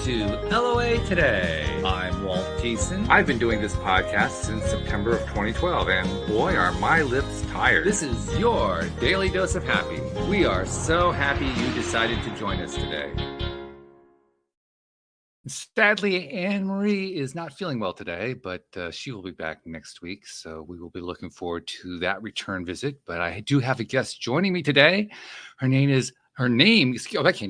to LOA Today. I'm Walt. I've been doing this podcast since September of 2012, and boy, are my lips tired. This is your daily dose of happy. We are so happy you decided to join us today. Sadly, Anne-Marie is not feeling well today, but she will be back next week, so we will be looking forward to that return visit. But I do have a guest joining me today. I can't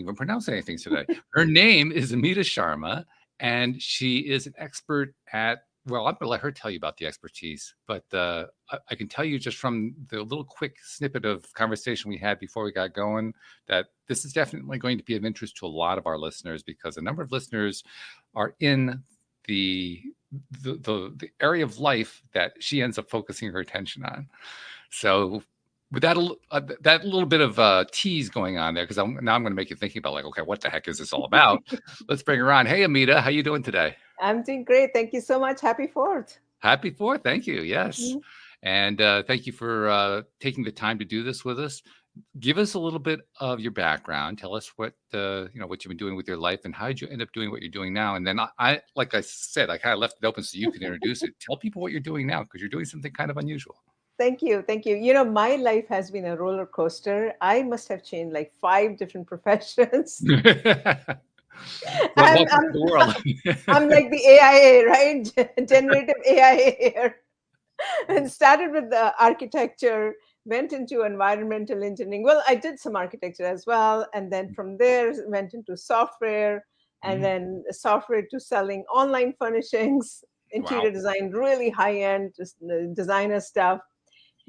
even pronounce anything today. Her name is Amita Sharma, and she is an expert at, well, I'm going to let her tell you about the expertise, but I can tell you just from the little quick snippet of conversation we had before we got going that this is definitely going to be of interest to a lot of our listeners, because a number of listeners are in the area of life that she ends up focusing her attention on. So with that little bit of tease going on there, because now I'm going to make you thinking about, like, okay, what the heck is this all about? Let's bring her on. Hey, Amita, how you doing today? I'm doing great. Thank you so much. Happy 4th. Happy 4th. Thank you. Yes. And thank you for taking the time to do this with us. Give us a little bit of your background. Tell us what you've been doing with your life, and how did you end up doing what you're doing now? And then I like I said, I kind of left it open so you can introduce it. Tell people what you're doing now, because you're doing something kind of unusual. Thank you. Thank you. You know, my life has been a roller coaster. I must have changed like 5 different professions. I'm like the AIA, right? Generative AIA here. And started with the architecture, went into environmental engineering. Well, I did some architecture as well. And then from there went into software, and then software to selling online furnishings, interior design, really high-end designer stuff.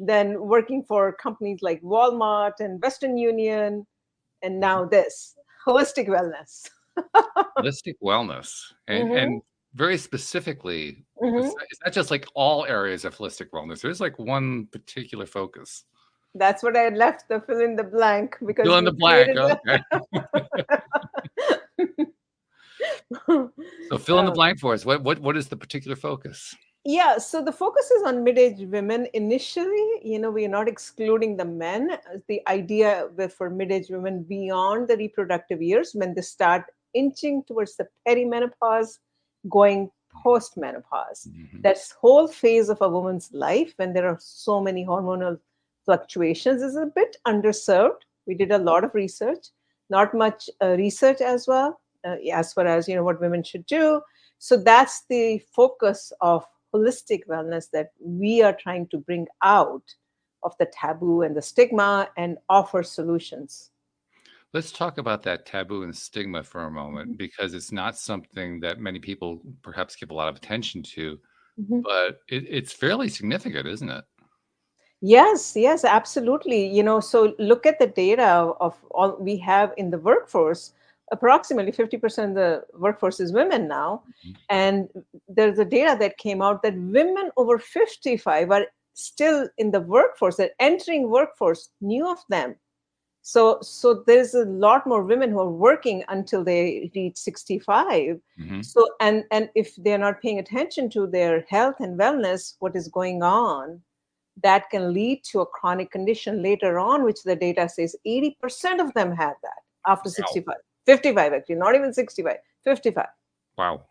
Then working for companies like Walmart and Western Union. And now this, holistic wellness. Holistic wellness. And very specifically, it's not just like all areas of holistic wellness. There's like one particular focus. That's what I had left, the fill in the blank. Because fill in the blank. Okay. So fill in the blank for us. What is the particular focus? Yeah, so the focus is on mid-age women. Initially, we are not excluding the men. The idea for mid-age women beyond the reproductive years, when they start inching towards the perimenopause, going post-menopause. That whole phase of a woman's life, when there are so many hormonal fluctuations, is a bit underserved. We did a lot of research, not much research as well, as far as what women should do. So that's the focus of holistic wellness that we are trying to bring out of the taboo and the stigma and offer solutions. Let's talk about that taboo and stigma for a moment, because it's not something that many people perhaps give a lot of attention to, but it's fairly significant, isn't it? Yes, absolutely. So look at the data of all we have in the workforce. Approximately 50% of the workforce is women now. And there's a data that came out that women over 55 are still in the workforce. They're entering workforce, new of them. So there's a lot more women who are working until they reach 65. So, and if they're not paying attention to their health and wellness, what is going on, that can lead to a chronic condition later on, which the data says 80% of them have that after 65. 55, actually, not even 65, 55. Wow.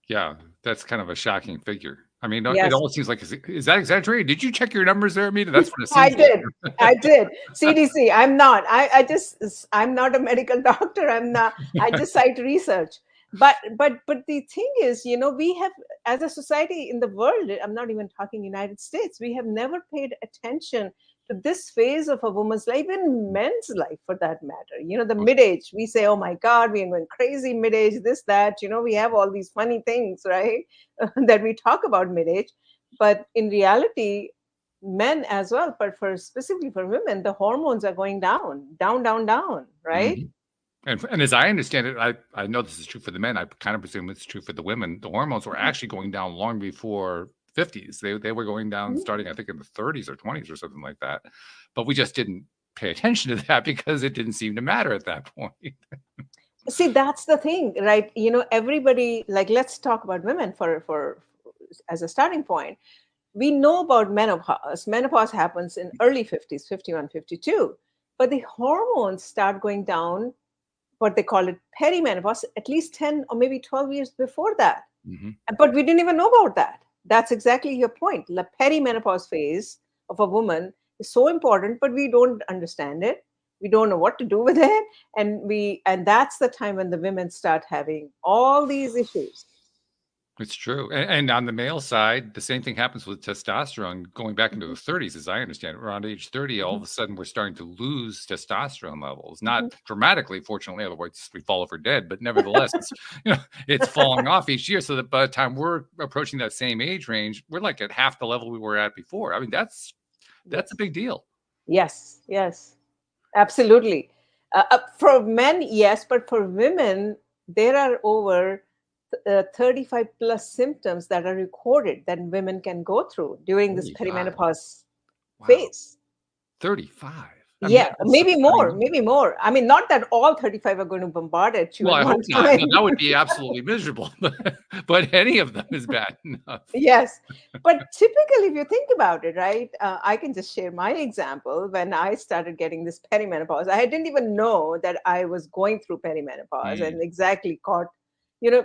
Yeah, that's kind of a shocking figure. I mean, it almost seems like, is that exaggerated? Did you check your numbers there, Amita? That's what it seems like. I did. CDC, I'm not. I'm not a medical doctor. I just cite research. But the thing is, we have, as a society in the world, I'm not even talking United States, we have never paid attention to this phase of a woman's life, and men's life for that matter. The mid-age, we say, oh my God, we are going crazy mid-age, this, that, we have all these funny things, right? That we talk about mid-age. But in reality, men as well, but specifically for women, the hormones are going down, right? And as I understand it, I know this is true for the men. I kind of presume it's true for the women. The hormones were actually going down long before 50s. They were going down starting, I think, in the 30s or 20s or something like that. But we just didn't pay attention to that because it didn't seem to matter at that point. See, that's the thing, right? Everybody, like, let's talk about women for as a starting point. We know about menopause. Menopause happens in early 50s, 51, 52. But the hormones start going down what they call it perimenopause, at least 10 or maybe 12 years before that. Hmm. But we didn't even know about that. That's exactly your point. The perimenopause phase of a woman is so important, but we don't understand it. We don't know what to do with it. And that's the time when the women start having all these issues. It's true. And on the male side, the same thing happens with testosterone going back into the Mhm, 30s, as I understand it. Around age 30, all mhm, of a sudden we're starting to lose testosterone levels. mhm. Not dramatically, fortunately, otherwise we fall over dead, but nevertheless, it's it's falling off each year. So that by the time we're approaching that same age range, we're like at half the level we were at before. I mean, that's a Yes, big deal. yes, yes, absolutely. For men, yes, but for women, there are over 35 plus symptoms that are recorded that women can go through during this 35. perimenopause Wow. phase. 35. I mean, Yeah, that's maybe I mean, more, maybe more. I mean, not that all 35 are going to bombard at you well, at I one hope not. No, time. that would be absolutely miserable. But any of them is bad enough. Yes. But typically, if you think about it, right, I can just share my example. When I started getting this perimenopause, I didn't even know that I was going through perimenopause Mm, and exactly caught,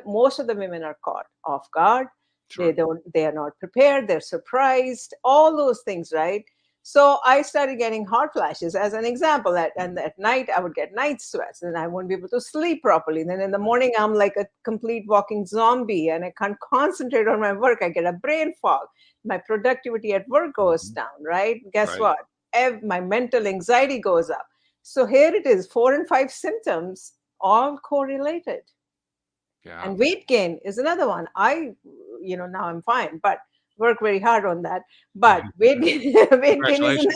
most of the women are caught off guard. sure. They are not prepared, they're surprised, all those things, right? So I started getting hot flashes as an example. And at night, I would get night sweats and I won't be able to sleep properly. Then in the Right. morning, I'm like a complete walking zombie and I can't concentrate on my work. I get a brain fog. My productivity at work goes Mhm. down, right? Guess Right. what? My mental anxiety goes up. So here it is, 4 and 5 symptoms, all correlated. Yeah. And weight gain is another one. Now I'm fine, but work very hard on that. But weight gain, weight gain is Congratulations.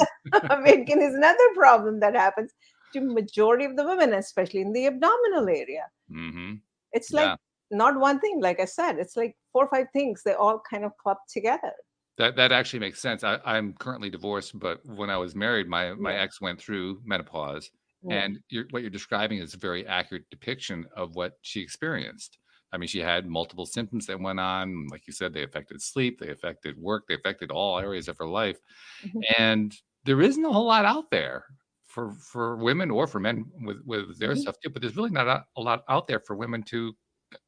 weight gain is another problem that happens to majority of the women, especially in the abdominal area. Mhm. It's Yeah. like not one thing, like I said, it's like 4 or 5 things. They all kind of club together. That actually makes sense. I'm currently divorced, but when I was married, my Yeah, ex went through menopause, yeah, and what you're describing is a very accurate depiction of what she experienced. I mean, she had multiple symptoms that went on. Like you said, they affected sleep, they affected work, they affected all areas of her life. mhm, And there isn't a whole lot out there for women or for men with their mhm. stuff too. But there's really not a lot out there for women to,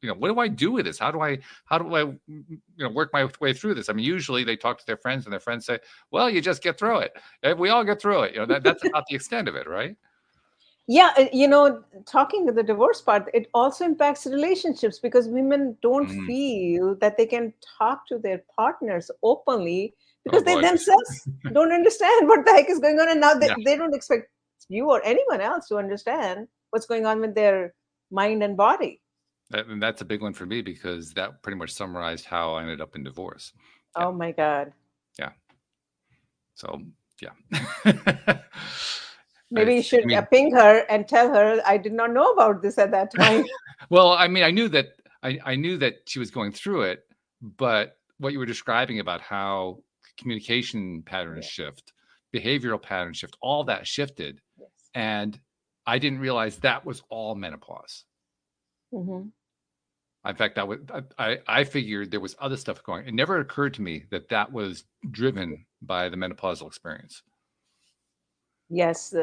what do I do with this? How do I work my way through this? I mean, usually they talk to their friends and their friends say, well, you just get through it. We all get through it. That's about the extent of it, right? Yeah, talking to the divorce part, it also impacts relationships because women don't Mm. feel that they can talk to their partners openly Oh because they boy. themselves don't understand what the heck is going on. And now Yeah. they don't expect you or anyone else to understand what's going on with their mind and body. And that's a big one for me because that pretty much summarized how I ended up in divorce. Yeah. Oh my God. Yeah. So, yeah. Maybe you I should mean, ping her and tell her I did not know about this at that time. well, I mean, I knew that she was going through it, but what you were describing about how communication patterns Yeah. shift, behavioral patterns shift, all that shifted, Yes. and I didn't realize that was all menopause. Hmm. In fact, that was I figured there was other stuff going. It never occurred to me that that was driven by the menopausal experience. Yes,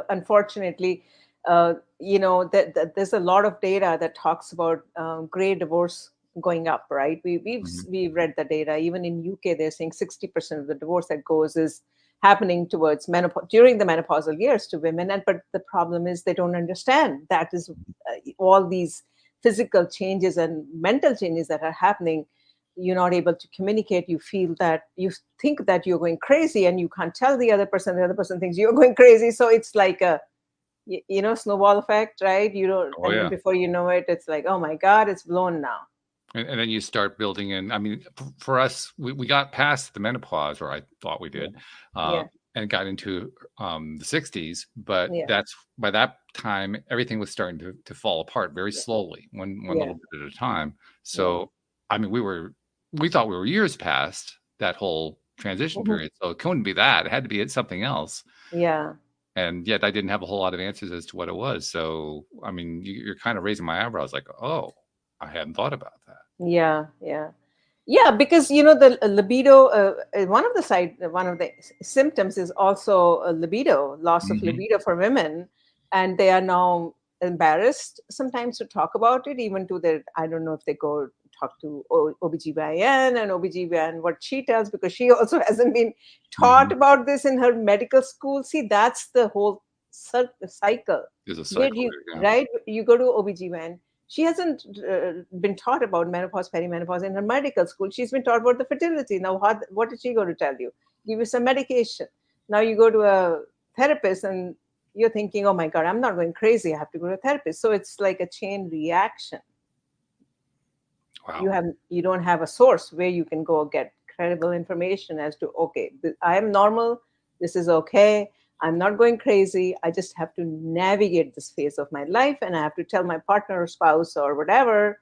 unfortunately, that there's a lot of data that talks about gray divorce going up, right? Mhm. We've read the data. Even in UK, they're saying 60% of the divorce that goes is happening towards menopause during the menopausal years to women. And but the problem is they don't understand that is all these physical changes and mental changes that are happening. You're not able to communicate. You feel that you think that you're going crazy and you can't tell the other person thinks you're going crazy, so it's like a snowball effect, right? You don't, Oh and then yeah. before you know it, it's like, oh my God, it's blown now. And then you start building in. I mean, for us, we got past the menopause, or I thought we Yeah, did, yeah, and got into the 60s. But yeah, that's by that time, everything was starting to fall apart very yeah, slowly, one yeah, little bit at a time. yeah. So, I mean, we thought we were years past that whole transition Mhm. period. So it couldn't be that. It had to be something else. Yeah. And yet, I didn't have a whole lot of answers as to what it was. So, I mean, you're kind of raising my eyebrows, like, oh, I hadn't thought about that. Yeah, yeah. Yeah, because the libido, one of the symptoms is also a libido, loss of Mhm. libido for women, and they are now embarrassed sometimes to talk about it, even to their, I don't know if they go talk to OBGYN, and OBGYN, what she tells, because she also hasn't been taught Mhm. about this in her medical school. See, that's the whole cycle. There's a Where cycle you, there. Yeah. right? You go to OBGYN. She hasn't been taught about menopause, perimenopause in her medical school. She's been taught about the fertility. Now, what is she going to tell you? Give you some medication. Now you go to a therapist and you're thinking, oh my God, I'm not going crazy. I have to go to a therapist. So it's like a chain reaction. Wow. You don't have a source where you can go get credible information as to, okay, I am normal. This is okay. I'm not going crazy. I just have to navigate this phase of my life, and I have to tell my partner or spouse or whatever,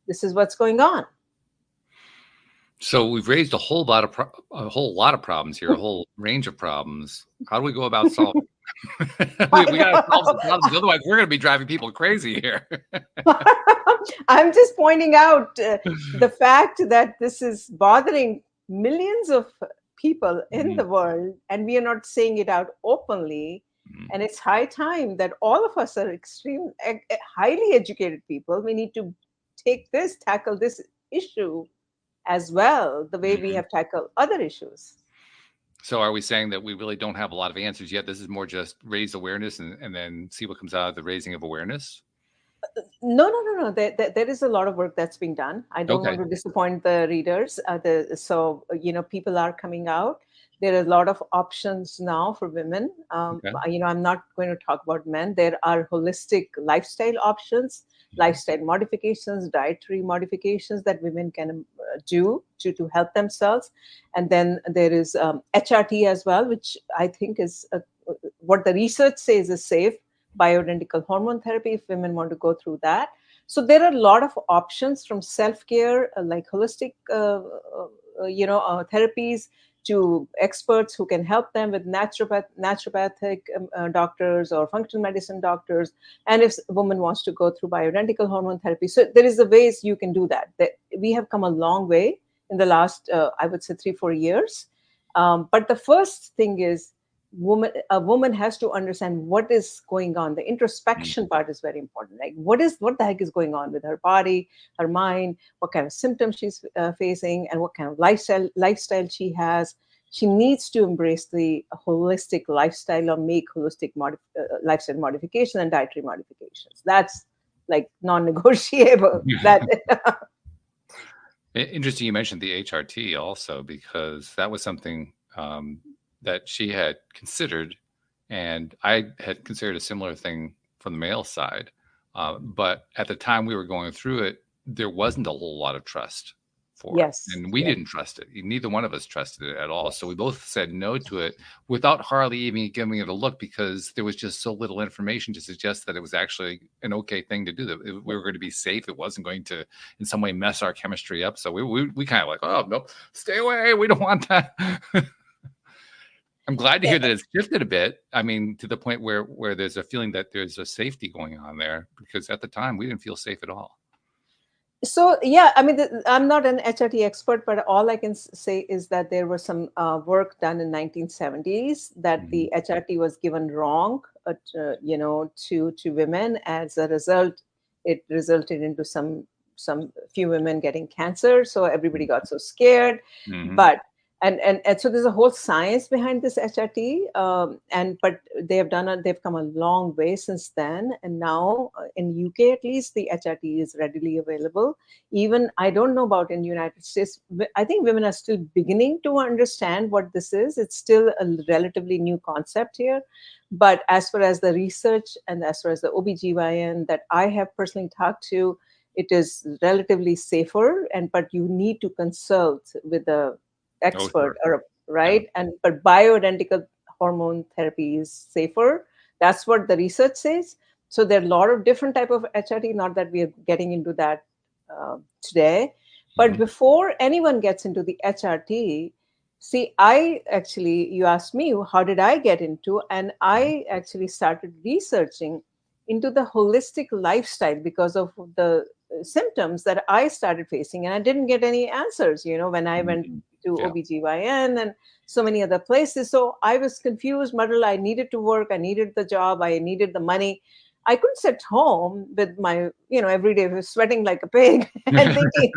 this is what's going on. So we've raised a whole lot of problems here, a whole range of problems. How do we go about solving? I We got to solve some know. problems, otherwise we're going to be driving people crazy here. I'm just pointing out the fact that this is bothering millions of people in Mhm. the world, and we are not saying it out openly. Mhm. And it's high time that all of us are highly educated people. We need to tackle this issue as well, the way we Mhm. have tackled other issues. So are we saying that we really don't have a lot of answers yet? This is more just raise awareness and then see what comes out of the raising of awareness? No, no, no, no. There is a lot of work that's being done. I don't Okay. want to disappoint the readers. People are coming out. There are a lot of options now for women. Okay. I'm not going to talk about men. There are holistic lifestyle options, Mhm. lifestyle modifications, dietary modifications that women can do to help themselves. And then there is HRT as well, which I think is what the research says is safe, bioidentical hormone therapy if women want to go through that. So there are a lot of options, from self-care, like holistic therapies, to experts who can help them with naturopathic doctors or functional medicine doctors. And if a woman wants to go through bioidentical hormone therapy, so there is the ways you can do that we have come a long way in the last I would say 3-4 years. But the first thing is, a woman has to understand what is going on. The introspection Mhm. part is very important. Like, what the heck is going on with her body, her mind, what kind of symptoms she's facing, and what kind of lifestyle she has. She needs to embrace the holistic lifestyle, or make holistic lifestyle modification and dietary modifications. That's like non-negotiable. That Interesting you mentioned the HRT also, because that was something that she had considered, and I had considered a similar thing from the male side. But at the time we were going through it, there wasn't a whole lot of trust for it, yes, and we yes, didn't trust it. Neither one of us trusted it at all. So we yes. both said no to it without hardly even giving it a look, because there was just so little information to suggest that it was actually an okay thing to do. That we were going to be safe. It wasn't going to in some way mess our chemistry up. So we kind of like, oh no, stay away. We don't want that. I'm glad to hear that it's shifted a bit. I mean, to the point where there's a feeling that there's a safety going on there, because at the time we didn't feel safe at all. So yeah, I mean, I'm not an HRT expert, but all I can say is that there was some work done in 1970s that Mhm. the HRT was given wrong, to women. As a result, it resulted into some few women getting cancer. So everybody got so scared. Mhm. But and so there's a whole science behind this HRT, and but they've come a long way since then, and now in UK at least the HRT is readily available. Even I don't know about in the United States. I think women are still beginning to understand what this is. It's still a relatively new concept here. But as far as the research and as far as the OBGYN that I have personally talked to, it is relatively safer, and but you need to consult with a Oh, expert, sure. or Yeah. right. And but bioidentical hormone therapy is safer. That's what the research says. So there are a lot of different type of HRT. Not that we are getting into that today, but Mhm. before anyone gets into the HRT, see, I actually, you asked me how did I get into, and Mhm. I actually started researching into the holistic lifestyle because of the symptoms that I started facing, and I didn't get any answers. When I went Mhm. to Yeah. OBGYN and so many other places. So I was confused, muddled. I needed to work. I needed the job. I needed the money. I couldn't sit home with my, every day sweating like a pig and thinking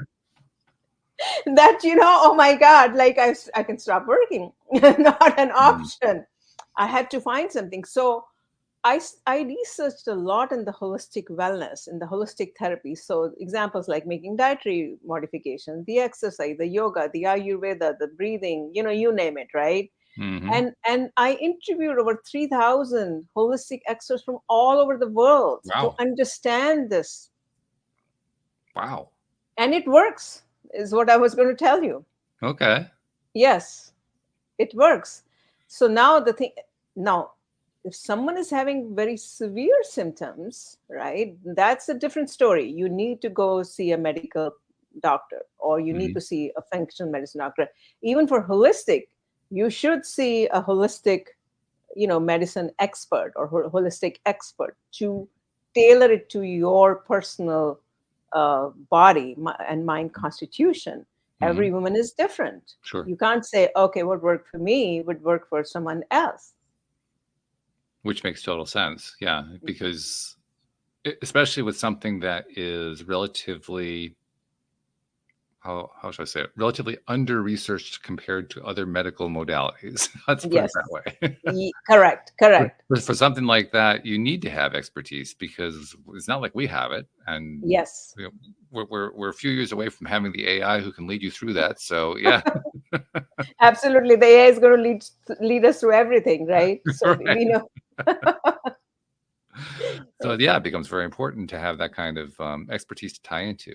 that, oh my God, like I can stop working. Not an Mhm. option. I had to find something. So I researched a lot in the holistic wellness, in the holistic therapy. So examples like making dietary modifications, the exercise, the yoga, the Ayurveda, the breathing, you name it, right? Mhm. And I interviewed over 3,000 holistic experts from all over the world to Wow. understand this. Wow. And it works, is what I was going to tell you. Okay. Yes, it works. So now, if someone is having very severe symptoms, right, that's a different story. You need to go see a medical doctor, or you need to Mhm. see a functional medicine doctor. Even for holistic, you should see a holistic, medicine expert or holistic expert to tailor it to your personal body and mind constitution. Every Mhm. woman is different. Sure. You can't say, okay, what worked for me would work for someone else. Which makes total sense. Yeah, because especially with something that is relatively, how should I say it? Relatively under researched compared to other medical modalities. Let's put it Yes. that way. Correct, correct. For something like that, you need to have expertise because it's not like we have it, and Yes. you know, we're a few years away from having the AI who can lead you through that. So yeah, Absolutely. The AI is going to lead us through everything, right? So right. we know. So yeah, it becomes very important to have that kind of expertise to tie into.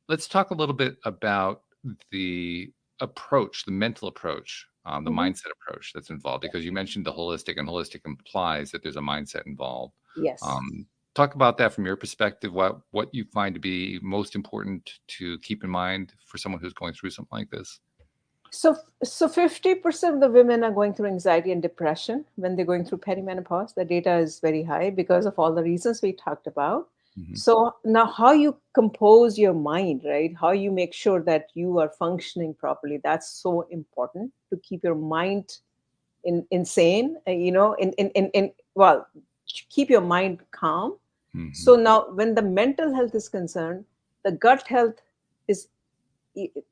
Let's talk a little bit about the approach, the mental approach, the Mhm. mindset approach that's involved, because you mentioned the holistic, and holistic implies that there's a mindset involved. Yes. Um, Talk about that from your perspective. What you find to be most important to keep in mind for someone who's going through something like this. So 50% of the women are going through anxiety and depression when they're going through perimenopause. The data is very high because of all the reasons we talked about. Hmm. So now how you compose your mind, right? How you make sure that you are functioning properly. That's so important to keep your mind insane, well, keep your mind calm. Hmm. So now when the mental health is concerned, the gut health is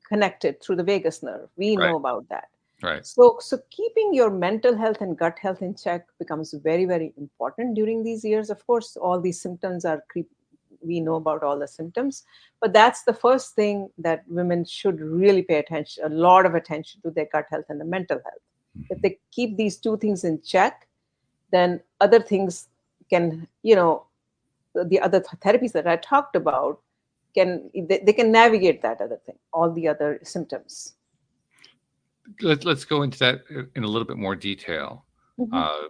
connected through the vagus nerve. We Right. know about that. Right. So keeping your mental health and gut health in check becomes very, very important during these years. Of course, all these symptoms are we know about all the symptoms, but that's the first thing that women should really pay attention, a lot of attention to their gut health and the mental health. If Hmm. they keep these two things in check, then other things can, the other therapies that I talked about they can navigate that other thing, all the other symptoms. Let's go into that in a little bit more detail. Mhm. Uh,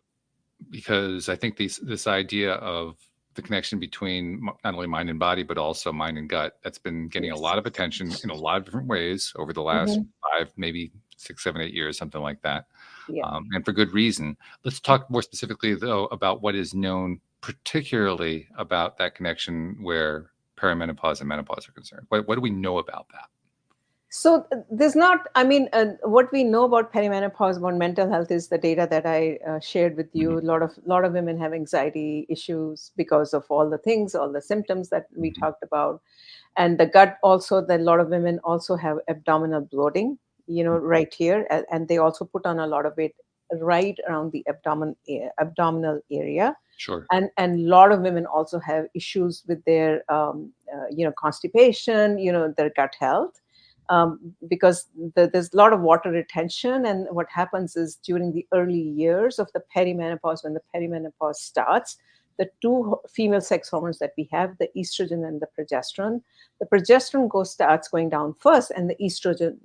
because I think this idea of the connection between not only mind and body, but also mind and gut, that's been getting a Yes. lot of attention in a lot of different ways over the last Mhm. 5, maybe 6, 7, 8 years, something like that, Yeah. and for good reason. Let's talk more specifically, though, about what is known, particularly about that connection where perimenopause and menopause are concerned. What do we know about that? So there's not, I mean, what we know about perimenopause, about mental health, is the data that I shared with you. Mhm, A lot of women have anxiety issues because of all the things, all the symptoms that we mhm, talked about, and the gut also. That a lot of women also have abdominal bloating, mhm. right here, and they also put on a lot of weight right around the abdominal area. Sure. And a lot of women also have issues with their constipation, their gut health, because there's a lot of water retention. And what happens is during the early years of the perimenopause, when the perimenopause starts, the two female sex hormones that we have, the estrogen and the progesterone starts going down first, and the estrogen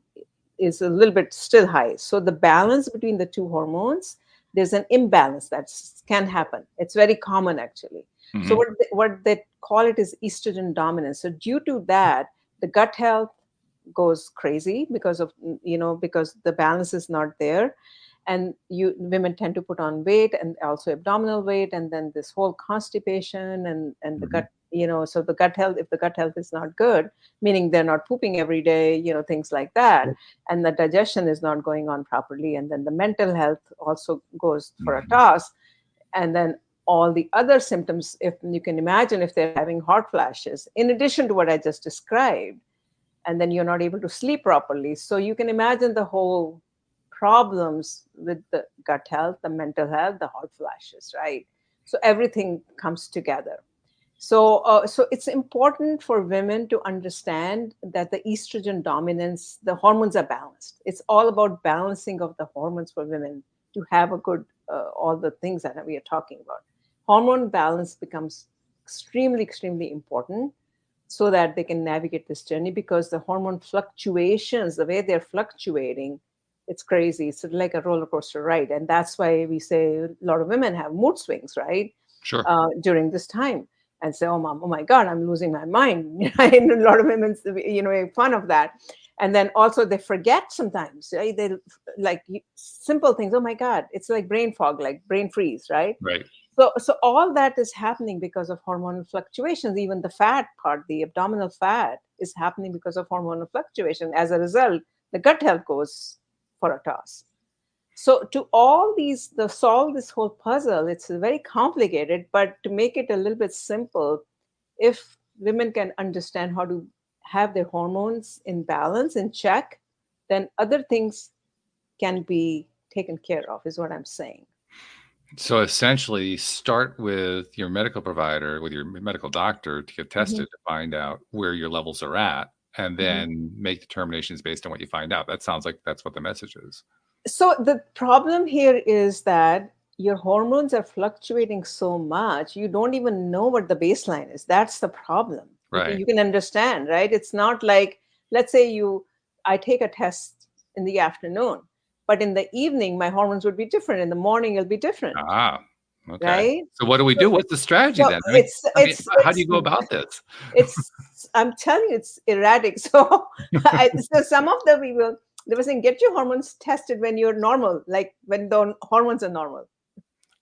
is a little bit still high. So the balance between the two hormones, there's an imbalance that can happen. It's very common actually. So Hmm. what they call it is estrogen dominance. So due to that, the gut health goes crazy because the balance is not there, and women tend to put on weight and also abdominal weight, and then this whole constipation and the Hmm. gut, so the gut health, if the gut health is not good, meaning they're not pooping every day, things like that, and the digestion is not going on properly, and then the mental health also goes for a Hmm. toss. And then all the other symptoms, if you can imagine, if they're having hot flashes, in addition to what I just described, and then you're not able to sleep properly. So you can imagine the whole problems with the gut health, the mental health, the hot flashes, right? So everything comes together. So it's important for women to understand that the estrogen dominance, the hormones are balanced. It's all about balancing of the hormones for women to have a good, all the things that we are talking about. Hormone balance becomes extremely, extremely important so that they can navigate this journey, because the hormone fluctuations, the way they're fluctuating, it's crazy. It's like a roller coaster ride. And that's why we say a lot of women have mood swings, right? Sure. During this time, and say, oh my God, I'm losing my mind. And a lot of women, make fun of that. And then also they forget sometimes, right? They like simple things. Oh my God, it's like brain fog, like brain freeze, right? Right. So all that is happening because of hormonal fluctuations. Even the fat part, the abdominal fat, is happening because of hormonal fluctuation. As a result, the gut health goes for a toss. So to all these, the solve this whole puzzle, it's very complicated, but to make it a little bit simple, if women can understand how to have their hormones in balance, in check, then other things can be taken care of, is what I'm saying. So essentially, start with your medical provider, with your medical doctor to get Mhm, tested to find out where your levels are at, and mhm. then make determinations based on what you find out. That sounds like that's what the message is. So the problem here is that your hormones are fluctuating so much, you don't even know what the baseline is. That's the problem. Right. You can understand, right? It's not like, let's say I take a test in the afternoon, but in the evening my hormones would be different. In the morning it'll be different, Ah, okay. right? So what do we So, do? What's the strategy so then? it's it's How do you it's go about this? it's I'm telling you, it's erratic. So so some of the people, they were saying, get your hormones tested when you're normal, like when the hormones are normal,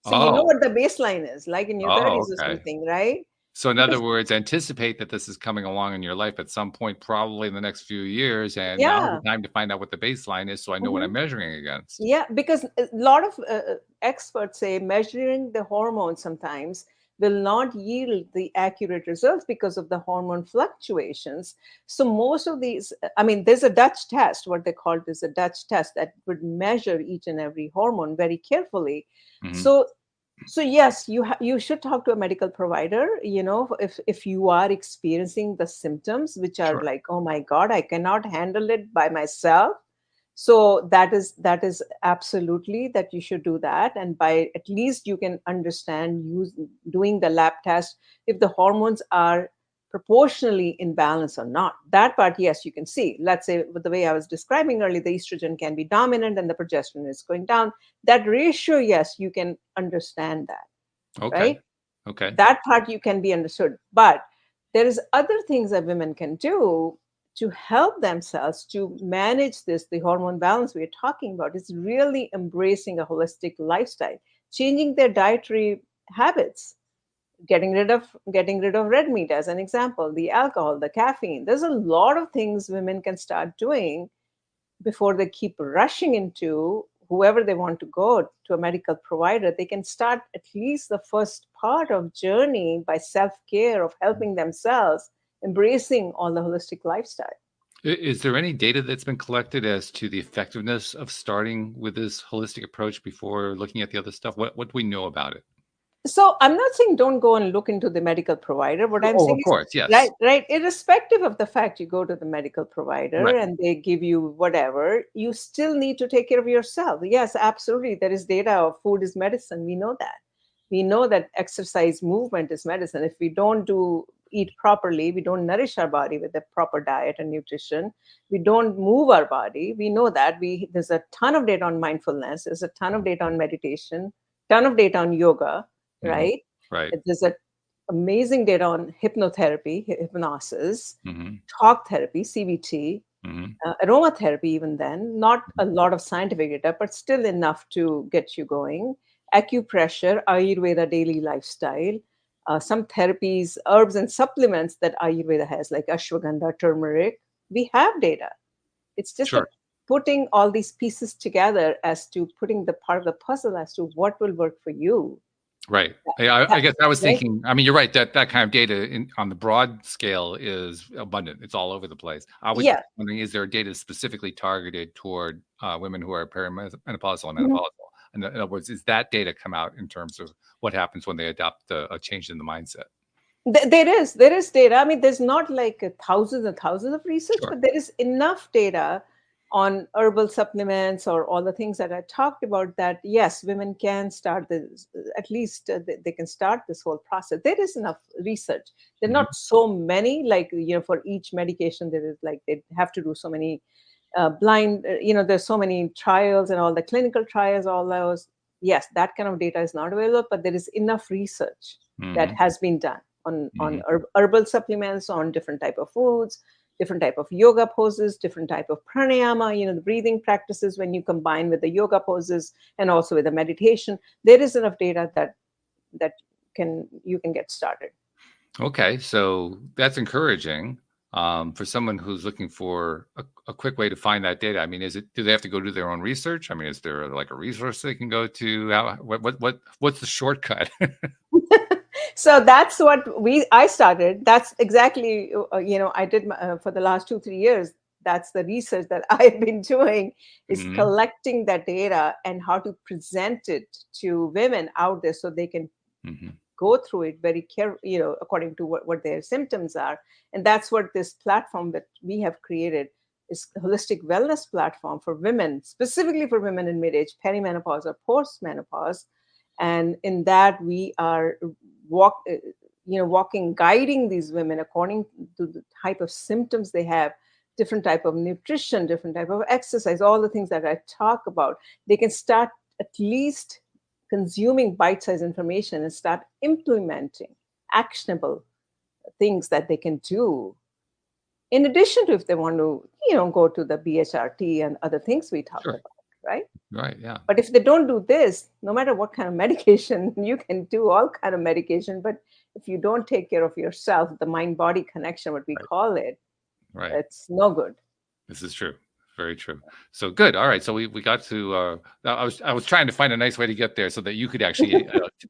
so you know Oh, what the baseline is, like in your oh, 30s or okay. something, right? So in other Because words, anticipate that this is coming along in your life at some point, probably in the next few years, and now is yeah. the time to find out what the baseline is, so I know what I'm Mhm. measuring against. Yeah, because a lot of experts say measuring the hormones sometimes will not yield the accurate results because of the hormone fluctuations. So most of these, I mean, there's a Dutch test, what they call it is a Dutch test that would measure each and every hormone very carefully. Mhm. So so yes, you should talk to a medical provider, if you are experiencing the symptoms which are Sure. like, oh my God, I cannot handle it by myself. So that is absolutely that you should do that, and by at least you can understand doing the lab test if the hormones are proportionally in balance or not. That part, yes, you can see. Let's say with the way I was describing earlier, the estrogen can be dominant and the progesterone is going down. That ratio, yes, you can understand that, Okay. right? Okay. That part you can be understood, but there is other things that women can do to help themselves to manage this, the hormone balance we're talking about. Is really embracing a holistic lifestyle, changing their dietary habits, getting rid of red meat, as an example, the alcohol, the caffeine. There's a lot of things women can start doing before they keep rushing into whoever they want to go to a medical provider. They can start at least the first part of journey by self-care, of helping themselves, embracing all the holistic lifestyle. Is there any data that's been collected as to the effectiveness of starting with this holistic approach before looking at the other stuff? What do we know about it? So I'm not saying don't go and look into the medical provider. What I'm Oh, saying of is, course, right, yes. right, irrespective of the fact you go to the medical provider Right. and they give you whatever, you still need to take care of yourself. Yes, absolutely. There is data of food is medicine. We know that. We know that exercise, movement is medicine. If we don't do eat properly, we don't nourish our body with the proper diet and nutrition, we don't move our body. We know that. There's a ton of data on mindfulness, there's a ton of data on meditation, ton of data on yoga, Mhm. right? Right. There's a amazing data on hypnotherapy, hypnosis, Mhm. talk therapy, CBT, Mhm. aromatherapy, even then. Not a lot of scientific data, but still enough to get you going. Acupressure, Ayurveda daily lifestyle, some therapies, herbs and supplements that Ayurveda has, like ashwagandha, turmeric. We have data. It's just Sure. that putting all these pieces together as to putting the part of the puzzle as to what will work for you. Right. I guess I was Right? thinking, I mean, you're right, that that kind of data on the broad scale is abundant. It's all over the place. I was Yeah. wondering, is there data specifically targeted toward women who are perimenopausal and Mhm. menopausal? In other words, is that data come out in terms of what happens when they adopt a change in the mindset? There is data. I mean, there's not like thousands and thousands of research, Sure. but there is enough data on herbal supplements or all the things that I talked about that yes, women can start this, at least they can start this whole process. There is enough research. There are Hmm. not so many, like, for each medication, there is like they have to do so many blind, there's so many trials and all the clinical trials, all those. Yes, that kind of data is not available, but there is enough research that Hmm. has been done on Hmm. herbal supplements, on different type of foods, different type of yoga poses, different type of pranayama, the breathing practices when you combine with the yoga poses and also with the meditation. There is enough data that can you can get started. Okay, so that's encouraging for someone who's looking for a quick way to find that data. I mean, do they have to go do their own research? I mean, is there like a resource they can go to? What's the shortcut? So that's what I started. That's exactly, I did for the last 2 3 years. That's the research that I've been doing, is Hmm. collecting that data and how to present it to women out there so they can Hmm. go through it very according to what their symptoms are. And that's what this platform that we have created is a holistic wellness platform for women, specifically for women in mid-age, perimenopause or post-menopause. And in that we are walking, guiding these women according to the type of symptoms they have, different type of nutrition, different type of exercise, all the things that I talk about. They can start at least consuming bite-sized information and start implementing actionable things that they can do, in addition to if they want to go to the BHRT and other things we talked Sure. about, right? Right. Yeah. But if they don't do this, no matter what kind of medication, you can do all kind of medication, but if you don't take care of yourself, the mind body connection, what we Right. call it, Right. it's no good. This is true. Very true. So good. All right. So we got to. I was trying to find a nice way to get there so that you could actually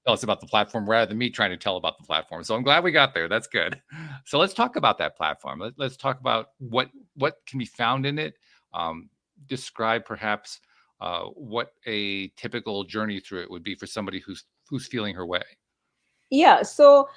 tell us about the platform rather than me trying to tell about the platform. So I'm glad we got there. That's good. So let's talk about that platform. Let's talk about what can be found in it. Um, Describe perhaps what a typical journey through it would be for somebody who's feeling her way. Yeah, so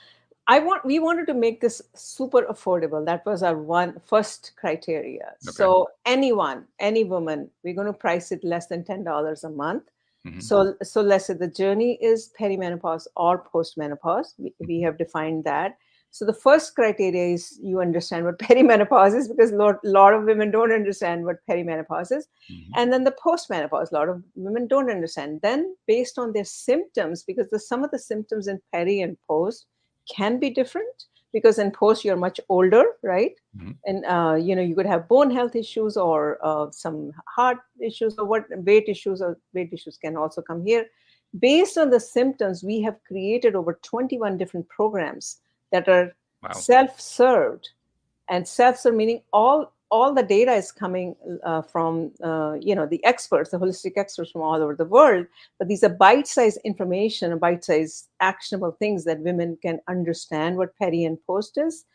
we wanted to make this super affordable. That was our one first criteria. Okay. So anyone, any woman, we're going to price it less than $10 a month. Hmm. So let's say the journey is perimenopause or postmenopause. We have defined that. So the first criteria is you understand what perimenopause is, because lot of women don't understand what perimenopause is. Hmm. And then the postmenopause, a lot of women don't understand. Then based on their symptoms, because some of the symptoms in peri and post can be different, because in post you're much older, right? Hmm. And you could have bone health issues or some heart issues, or what weight issues can also come here. Based on the symptoms, we have created over 21 different programs that are Wow. self-served. And self-serve meaning all the data is coming from the experts, the holistic experts from all over the world. But these are bite-sized information, bite-sized actionable things that women can understand what peri and post is,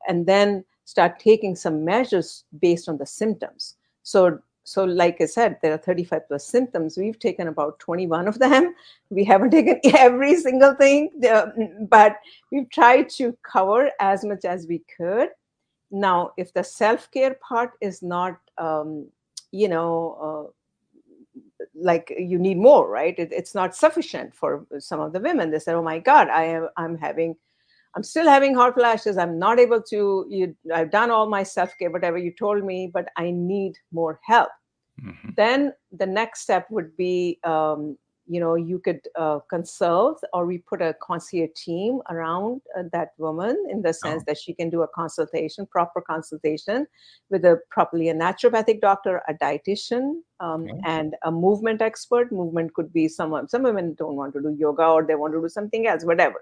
and then start taking some measures based on the symptoms. So like I said, there are 35 plus symptoms. We've taken about 21 of them. We haven't taken every single thing, but we've tried to cover as much as we could. Now, if the self-care part is not, you know, like you need more, right? It's not sufficient for some of the women. They said, "Oh my God, I'm still having hot flashes. I'm not able to. I've done all my self-care, whatever you told me, but I need more help." Hmm. Then the next step would be, you could consult, or we put a concierge team around that woman, in the sense Oh. that she can do a consultation, proper consultation, with a naturopathic doctor, a dietitian, Oh. and a movement expert. Movement could be someone. Some women don't want to do yoga, or they want to do something else, whatever.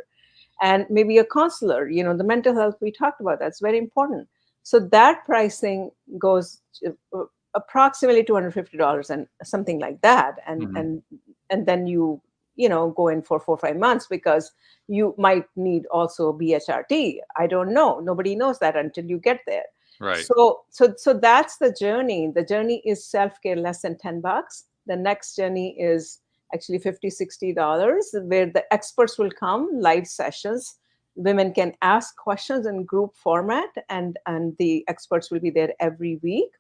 And maybe a counselor. The mental health we talked about, that's very important. So that pricing goes approximately $250 and something like that. and Hmm. and and then you go in for 4 or 5 months, because you might need also BHRT. I don't know. Nobody knows that until you get there. Right. So that's the journey. The journey is self-care less than $10. The next journey is actually $50, $60, where the experts will come, live sessions. Women can ask questions in group format, and the experts will be there every week.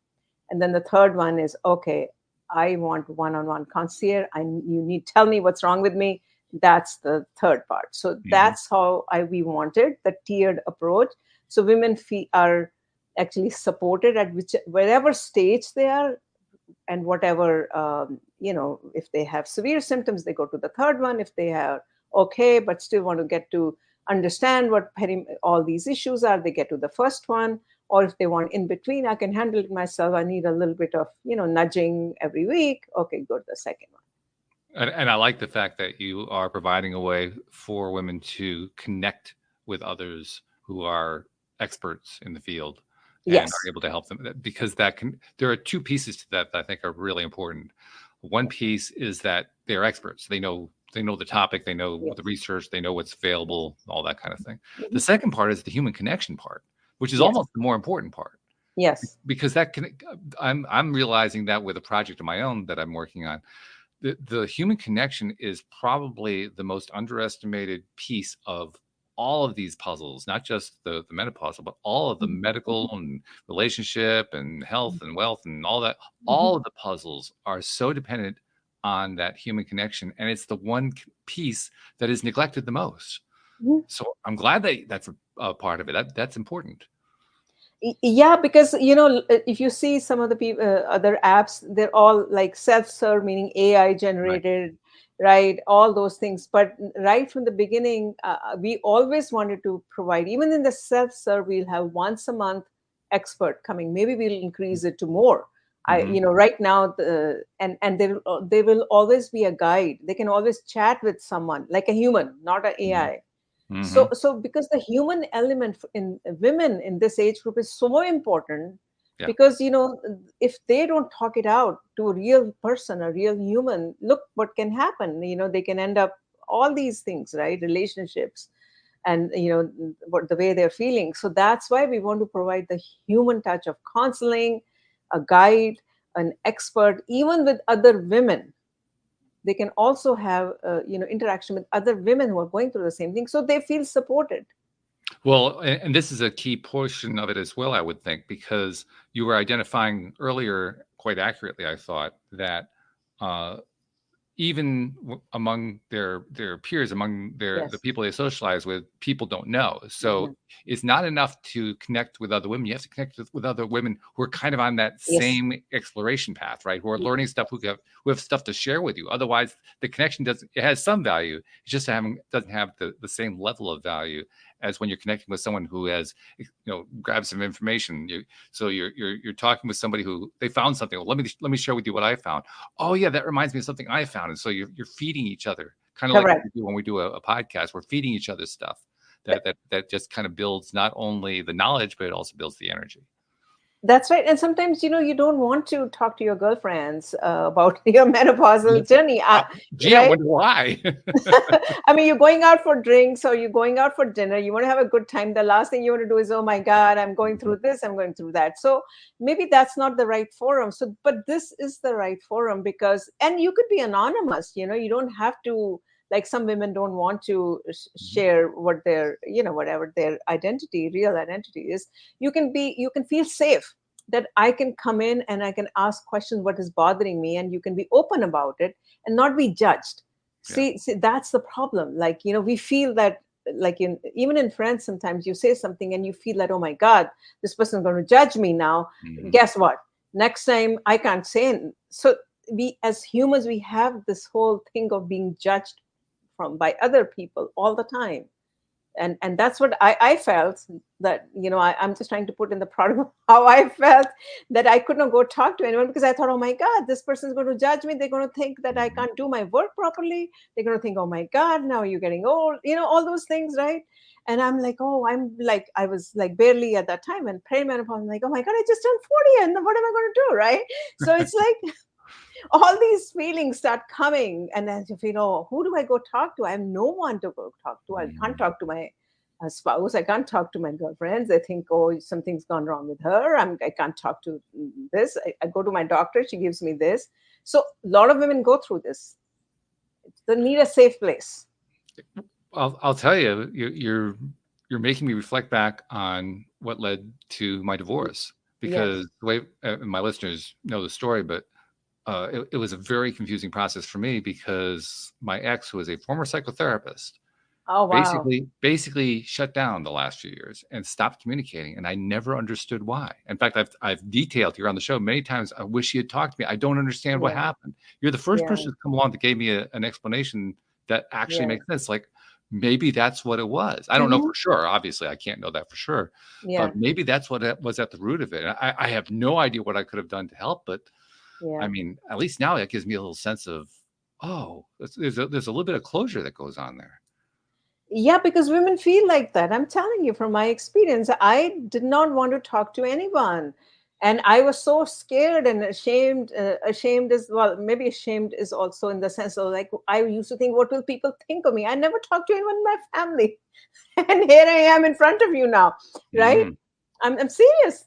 And then the third one is, okay, I want one-on-one concierge. You need tell me what's wrong with me. That's the third part. So Hmm. that's how we wanted the tiered approach. So women are actually supported at wherever stage they are, and whatever, if they have severe symptoms, they go to the third one. If they are okay but still want to get to understand what all these issues are, they get to the first one. Or if they want in between, I can handle it myself, I need a little bit of nudging every week, okay, go to the second one. And I like the fact that you are providing a way for women to connect with others who are experts in the field and are Yes. able to help them, because there are two pieces to that I think are really important. One piece is that they're experts. They know the topic, they know the Yes. research, they know what's Yes. available, all that kind of thing. The Mhm. second part is the human connection part, which is Yes. almost the more important part, Yes. because I'm realizing that with a project of my own that I'm working on, the human connection is probably the most underestimated piece of all of these puzzles, not just the menopause, but all of the Mhm. medical and relationship and health and wealth and all that. Mhm. All of the puzzles are so dependent on that human connection, and it's the one piece that is neglected the most. Mhm. So I'm glad that that's a part of it. That's important. Yeah, because if you see some of the people, other apps, they're all like self-serve, meaning AI Right. generated, right? All those things. But right from the beginning, we always wanted to provide, even in the self-serve, we'll have once a month expert coming. Maybe we'll increase it to more. Hmm. Right now, and they will always be a guide. They can always chat with someone like a human, not an Hmm. AI. Hmm. So because the human element in women in this age group is so important, Yeah. because if they don't talk it out to a real person, a real human, look what can happen. They can end up all these things, right? Relationships, and what the way they're feeling. So that's why we want to provide the human touch of counseling, a guide, an expert, even with other women. They can also have interaction with other women who are going through the same thing, so they feel supported. Well, and this is a key portion of it as well, I would think, because you were identifying earlier quite accurately, I thought, that uh, even among their peers, among the Yes. people they socialize with, people don't know. So Mhm. it's not enough to connect with other women. You have to connect with other women who are kind of on that Yes. same exploration path, right? Who are learning stuff, who have stuff to share with you. Otherwise, the connection doesn't. It has some value. It just doesn't have the same level of value as when you're connecting with someone who has, grabbed some information. So you're talking with somebody who they found something. Well, let me share with you what I found. Oh yeah, that reminds me of something I found. And so you're feeding each other, kind of like what Correct. we do when we do a podcast. We're feeding each other stuff that just kind of builds not only the knowledge, but it also builds the energy. That's right. And sometimes, you don't want to talk to your girlfriends about your menopausal journey, Uh, Gee, I right? wonder why. I mean, you're going out for drinks or you're going out for dinner. You want to have a good time. The last thing you want to do is, oh my God, I'm going through this, I'm going through that. So maybe that's not the right forum. So, but this is the right forum, because, and you could be anonymous, you don't have to, like some women don't want to share what their, whatever their real identity is. You can feel safe that I can come in and I can ask questions, what is bothering me, and you can be open about it and not be judged. Yeah. See, that's the problem. Like, we feel that, like even in friends, sometimes you say something and you feel that, oh my God, this person's going to judge me now. Mhm. Guess what? Next time I can't say so. We as humans, we have this whole thing of being judged by other people all the time. And that's what I felt, that I'm just trying to put in the product of how I felt, that I could not go talk to anyone, because I thought, oh my God, this person's going to judge me, they're going to think that I Mhm. can't do my work properly, they're going to think, oh my God, now you're getting old, all those things, right? And I'm like, oh, I was like barely at that time, and perimenopause, I'm like, oh my God, I just turned 40, and what am I going to do, right? So it's like, all these feelings start coming, and then you feel, oh, who do I go talk to? I have no one to go talk to. I can't Mhm. talk to my spouse. I can't talk to my girlfriends. I think, oh, something's gone wrong with her. I can't talk to this. I go to my doctor. She gives me this. So a lot of women go through this. They need a safe place. I'll tell you, you're making me reflect back on what led to my divorce, Yes. because the way my listeners know the story, but it was a very confusing process for me because my ex, who was a former psychotherapist, Oh, wow. basically shut down the last few years and stopped communicating, and I never understood why. In fact, I've detailed here on the show many times. I wish he had talked to me. I don't understand what Yeah. happened. You're the first Yeah. person to come along that gave me an explanation that actually Yeah. makes sense. Like, maybe that's what it was. I don't know Hmm. for sure. Obviously, I can't know that for sure, Yeah. but maybe that's what was at the root of it. And I have no idea what I could have done to help, but I Yeah. mean, at least now that gives me a little sense of, oh, there's a little bit of closure that goes on there. Yeah, because women feel like that. I'm telling you from my experience, I did not want to talk to anyone. And I was so scared and ashamed. Ashamed as well. Maybe ashamed is also in the sense of like, I used to think, what will people think of me? I never talked to anyone in my family. And here I am in front of you now, right? Mhm. I'm serious.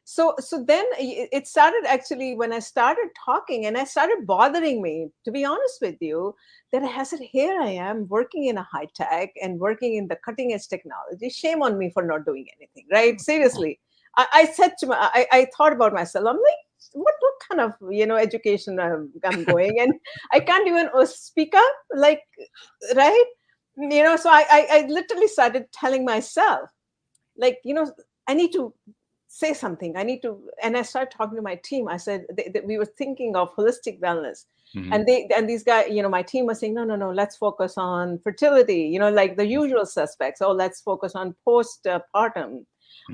So then it started actually when I started talking and I started bothering me, to be honest with you, that I said, here I am working in a high tech and working in the cutting edge technology. Shame on me for not doing anything, right? Seriously. I said to I thought about myself. I'm like, what kind of education I'm going, and I can't even speak up, like, right? So I literally started telling myself, like, I need to say something. I need to, and I started talking to my team. I said we were thinking of holistic wellness, Mhm. and these guys, my team was saying, no, no, no, let's focus on fertility. Like the usual suspects. Oh, let's focus on postpartum.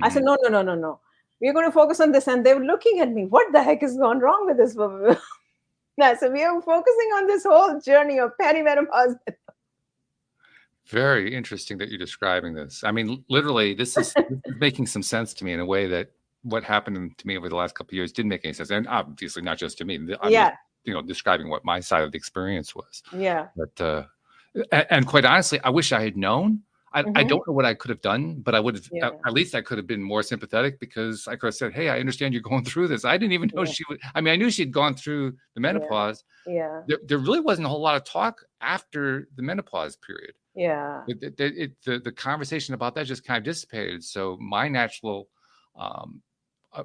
I said, Mhm. no, no, no, no, no. We're going to focus on this, and they were looking at me. What the heck is going wrong with this woman? So we are focusing on this whole journey of perimenopause. Very interesting that you're describing this. I mean, literally, this is making some sense to me in a way that what happened to me over the last couple of years didn't make any sense, and obviously not just to me. I'm just Yeah, describing what my side of the experience was. yeah. But and quite honestly, I wish I had known. I Hmm. don't know what I could have done, but I would have Yeah, at least I could have been more sympathetic, because I could have said, "Hey, I understand you're going through this." I didn't even know yeah, she would. I mean, I knew she'd gone through the yeah, menopause. yeah, There really wasn't a whole lot of talk after the menopause period. yeah, The conversation about that just kind of dissipated. So my natural um,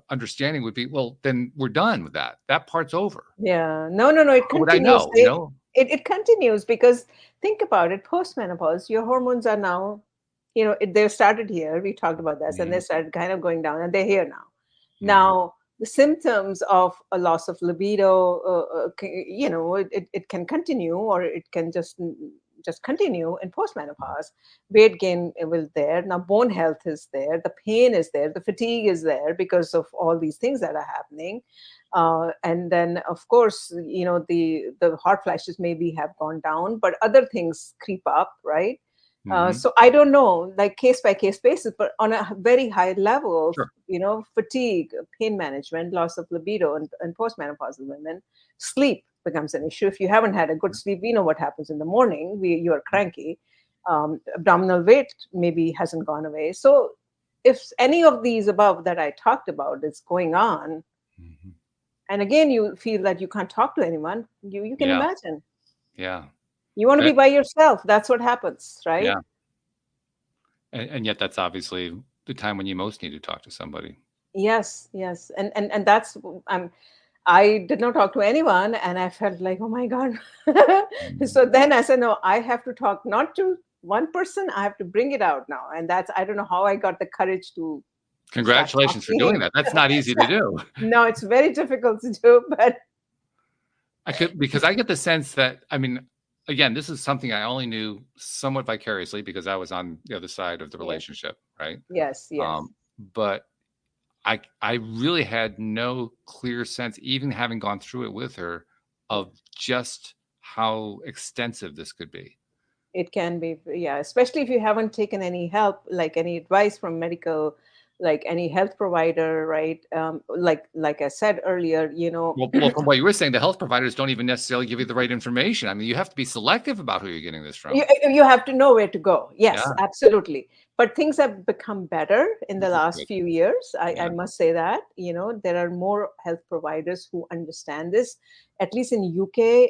understanding would be, well, then we're done with that. That part's over. yeah. No, no, no. It How would I continues. know? It continues because think about it. Post-menopause, your hormones are now, they started here. We talked about this, and they Mhm. started kind of going down, and they're here now. Mhm. Now, the symptoms of a loss of libido, it can continue, or it can just continue in postmenopause. Weight gain will there. Now, bone health is there. The pain is there. The fatigue is there because of all these things that are happening. And then, of course, the hot flashes maybe have gone down, but other things creep up, right? Mhm. So I don't know, like case by case basis, but on a very high level of, Sure. fatigue, pain management, loss of libido, and postmenopausal women, sleep becomes an issue. If you haven't had a good sleep, we know what happens in the morning. You are cranky. Abdominal weight maybe hasn't gone away. So if any of these above that I talked about is going on, Mhm. and again you feel that you can't talk to anyone, you can Yeah. imagine. Yeah. You want to be And, by yourself. That's what happens, right? yeah. And yet that's obviously the time when you most need to talk to somebody. Yes, yes. And that's I did not talk to anyone, and I felt like, oh my God. Mhm. So then I said, no, I have to talk not to one person, I have to bring it out now. And that's, I don't know how I got the courage to start Congratulations for doing talking. that. That's not easy to do. No, it's very difficult to do, but I could, because I get the sense that, I mean, again, this is something I only knew somewhat vicariously because I was on the other side of the yeah, relationship, right? yes, yes. But I really had no clear sense, even having gone through it with her, Yeah. of just how extensive this could be. It can be, yeah, especially if you haven't taken any help, like any advice from medical like any health provider, right? Like I said earlier, Well, from what you were saying, the health providers don't even necessarily give you the right information. I mean, you have to be selective about who you're getting this from. you have to know where to go. Yeah, Yes, absolutely. But things have become better in the which is last good. few years. I Yeah. must say that, there are more health providers who understand this. At least in UK,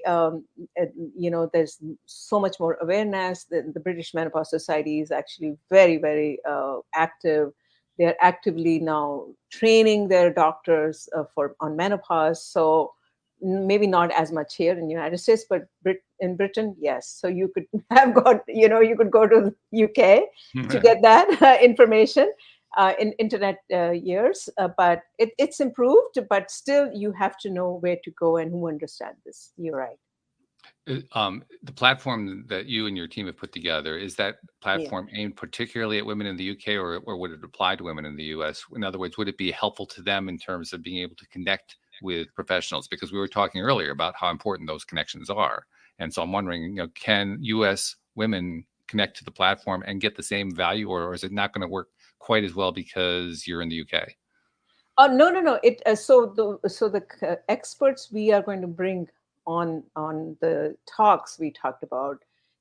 there's so much more awareness. The British Menopause Society is actually very, very active. They're actively now training their doctors for on menopause. So maybe not as much here in the United States, but in Britain, yes. So you could have got, you could go to the UK to Yeah. get that information in internet years. But it's improved, but still you have to know where to go and who understand this. You're right. The platform that you and your team have put together, is that Yeah. platform aimed particularly at women in the UK, or would it apply to women in the US? In other words, would it be helpful to them in terms of being able to connect with professionals? Because we were talking earlier about how important those connections are. And so I'm wondering, can US women connect to the platform and get the same value, or is it not going to work quite as well because you're in the UK? Oh, no, no, no. So the experts we are going to bring on the talks we talked about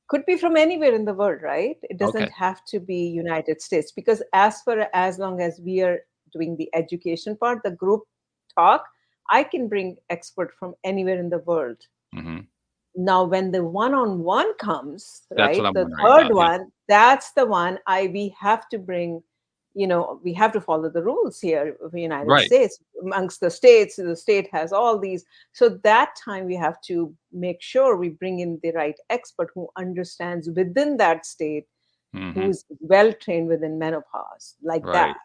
could be from anywhere in the world, right? It Okay. doesn't have to be United States, because as long as we are doing the education part, the group talk, I can bring expert from anywhere in the world. Hmm. Now when the one-on-one comes, That's what right, I'm the wondering third about. Yeah. one, that's the one I we have to bring. We have to follow the rules here of the United Right. States. Amongst the state has all these. So that time we have to make sure we bring in the right expert who understands within that state, who Hmm. is well trained within menopause, like that,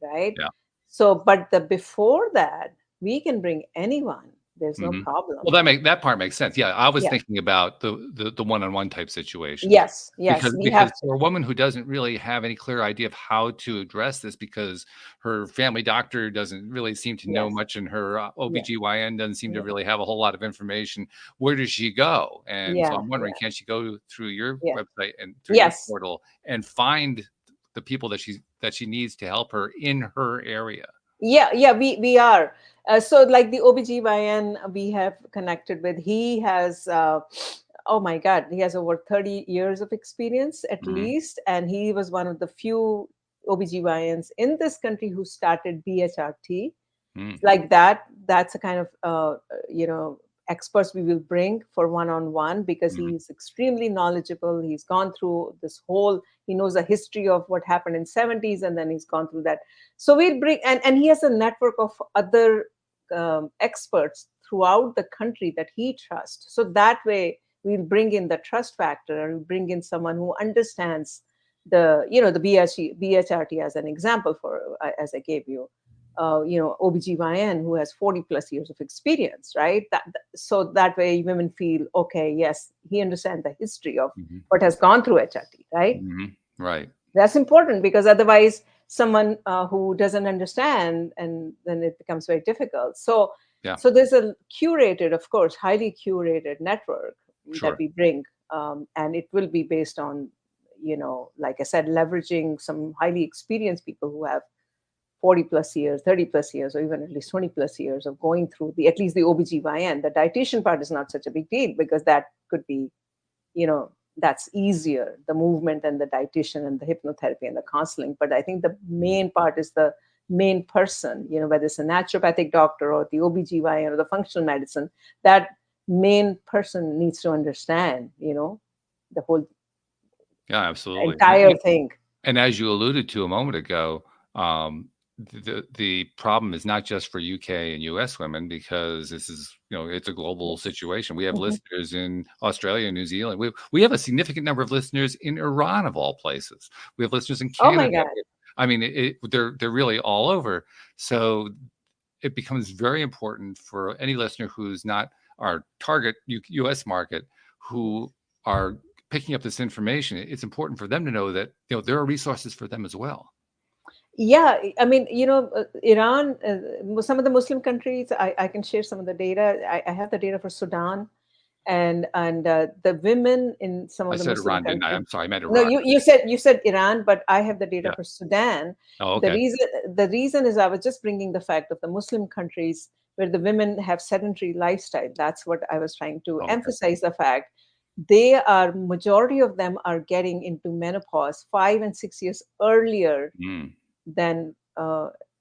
Right. right? Yeah. So but the before that, we can bring anyone. There's no Mhm. problem. Well, that part makes sense. Yeah, I was Yeah. thinking about the one-on-one type situations, Yes, yes, we because have to. for a woman who doesn't really have any clear idea of how to address this, because her family doctor doesn't really seem to know Yes, much, and her yeah, OBGYN doesn't seem to yeah, really have a whole lot of information, where does she go? And so yeah, I'm wondering, yeah, can she go through your yeah. website and through your Yes, portal and find the people that she needs to help her in her area? yeah, yeah, we are. So like the OBGYN we have connected with, he has oh my God, he has over 30 years of experience at Mhm. least, and he was one of the few OBGYNs in this country who started BHRT. Mm. Like that's a kind of experts we will bring for one-on-one, because Mhm. he's extremely knowledgeable. He's gone through this whole, he knows the history of what happened in 70s, and then he's gone through that. So we'll bring, and he has a network of other experts throughout the country that he trusts. So that way we'll bring in the trust factor, and bring in someone who understands the BHRT as an example, for as I gave you, OBGYN who has 40 plus years of experience, right? So that way women feel, okay, yes, he understands the history of Mhm. what has gone through HRT, right? Mhm. Right. That's important, because otherwise someone who doesn't understand, and then it becomes very difficult. So, Yeah. so there's a curated, of course, highly curated network that Sure. we bring, and it will be based on, like I said, leveraging some highly experienced people who have 40 plus years, 30 plus years, or even at least 20 plus years of going through at least the OBGYN. The dietitian part is not such a big deal, because that could be, that's easier, the movement and the dietitian and the hypnotherapy and the counseling. But I think the Mhm. main part is the main person, whether it's a naturopathic doctor or the OBGYN or the functional medicine, that main person needs to understand, the whole Yeah, absolutely. entire thing. And as you alluded to a moment ago, the problem is not just for UK and US women, because this is, it's a global Yes. situation. We have Mhm. listeners in Australia, New Zealand. We have a significant number of listeners in Iran, of all places. We have listeners in Oh my Canada. God. I mean, they're really all over. So it becomes very important for any listener who's not our target US market, who are picking up this information. It's important for them to know that there are resources for them as well. Yeah, I mean, Iran, some of the Muslim countries, I can share some of the data. I have the data for Sudan, and the women in some I of the said Muslim Iran, didn't I? countries. I'm sorry, I meant No, Iran. you said Iran, but I have the data Yeah. for Sudan. Oh, The okay. reason is I was just bringing the fact of the Muslim countries where the women have sedentary lifestyle. That's what I was trying to Oh, okay. emphasize, the fact they are, majority of them are getting into menopause 5 and 6 years earlier Mm. than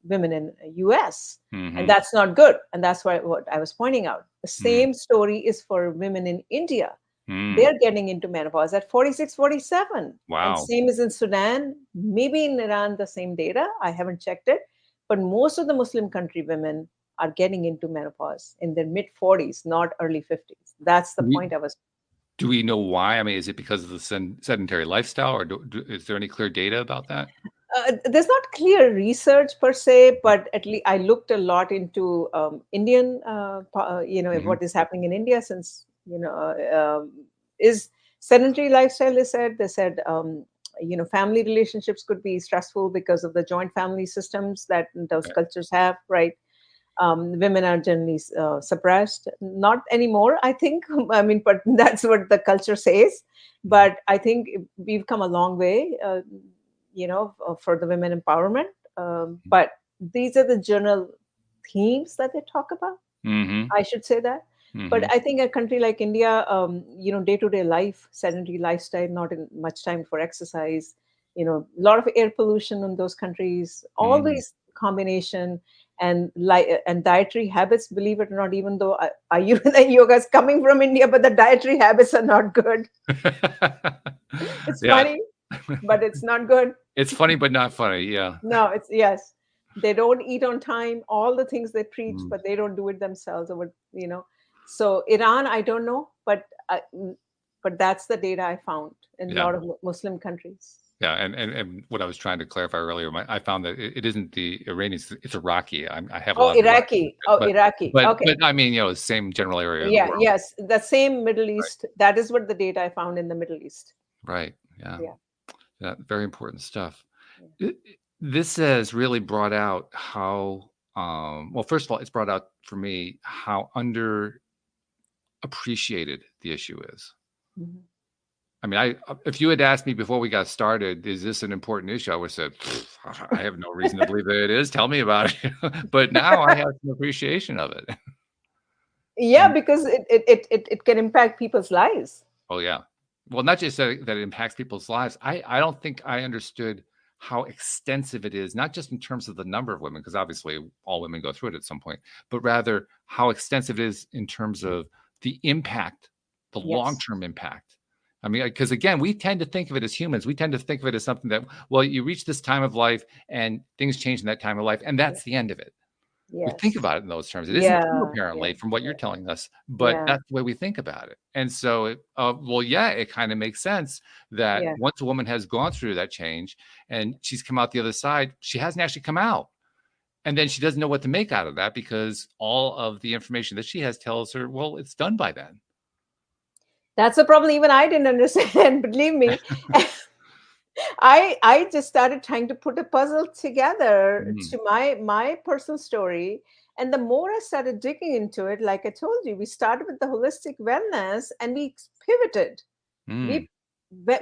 women in US. And Mm-hmm. that's not good. And that's what I was pointing out. The Mm. same story is for women in India. Mm. They're getting into menopause at 46, 47. And Wow. same as in Sudan, maybe in Iran, the same data. I haven't checked it. But most of the Muslim country women are getting into menopause in their mid 40s, not early 50s. That's the Do we, point I was. do we know why? I mean, is it because of the sedentary lifestyle, or is there any clear data about that? There's not clear research per se, but at least I looked a lot into Indian, Mm-hmm. what is happening in India, since is sedentary lifestyle. They said family relationships could be stressful because of the joint family systems that those Okay. cultures have, right? Women are generally suppressed. Not anymore, I think. I mean, but that's what the culture says. Mhm. But I think we've come a long way, for the women empowerment. But these are the general themes that they talk about. Mm-hmm. I should say that. But Mm-hmm. I think a country like India, day-to-day life, sedentary lifestyle, not in much time for exercise, a lot of air pollution in those countries, all Mm. these combination and dietary habits, believe it or not, even though Ayurveda yoga is coming from India, but the dietary habits are not good. It's Yeah. funny, but it's not good. It's funny, but not funny. Yeah. No, it's yes. They don't eat on time, all the things they preach, Mm. but they don't do it themselves, or So Iran, I don't know, but that's the data I found in a Yeah. lot of Muslim countries. Yeah, and what I was trying to clarify earlier, I found that it isn't the Iranians; it's Iraqi. I have a Oh, lot of Iraqi, Iraqi. Oh, but Iraqi. Okay. I mean, same general area of the Yeah, world. yes. The same Middle Right. East. That is what the data I found in the Middle East. Right. Yeah. Yeah. Yeah. Very important stuff. Yeah. This has really brought out how, well, first of all, it's brought out for me how underappreciated the issue is. Mhm. I mean, if you had asked me before we got started, is this an important issue? I would have said, I have no reason to believe that it is. Tell me about it. But now I have some appreciation of it. Yeah, And because it can impact people's lives. oh yeah, well, not just that it impacts people's lives. I don't think I understood how extensive it is, not just in terms of the number of women, because obviously all women go through it at some point, but rather how extensive it is in terms of the impact, the long Yes. term impact. I mean, because again, we tend to think of it as humans. We tend to think of it as something that, well, you reach this time of life and things change in that time of life, and Yeah. that's the end of it. We think Yes. about it in those terms. It isn't true, Yeah. Yeah. apparently, from what you're Yeah. telling us, but Yeah. that's the way we think about it. And so, well, yeah, it kind of makes sense that Yeah. once a woman has gone through that change and she's come out the other side, she hasn't actually come out. And then she doesn't know what to make out of that because all of the information that she has tells her, well, it's done by then. That's a problem even I didn't understand. Believe me. I just started trying to put a puzzle together Mm, to my personal story. And the more I started digging into it, like I told you, we started with the holistic wellness and we pivoted. mm, We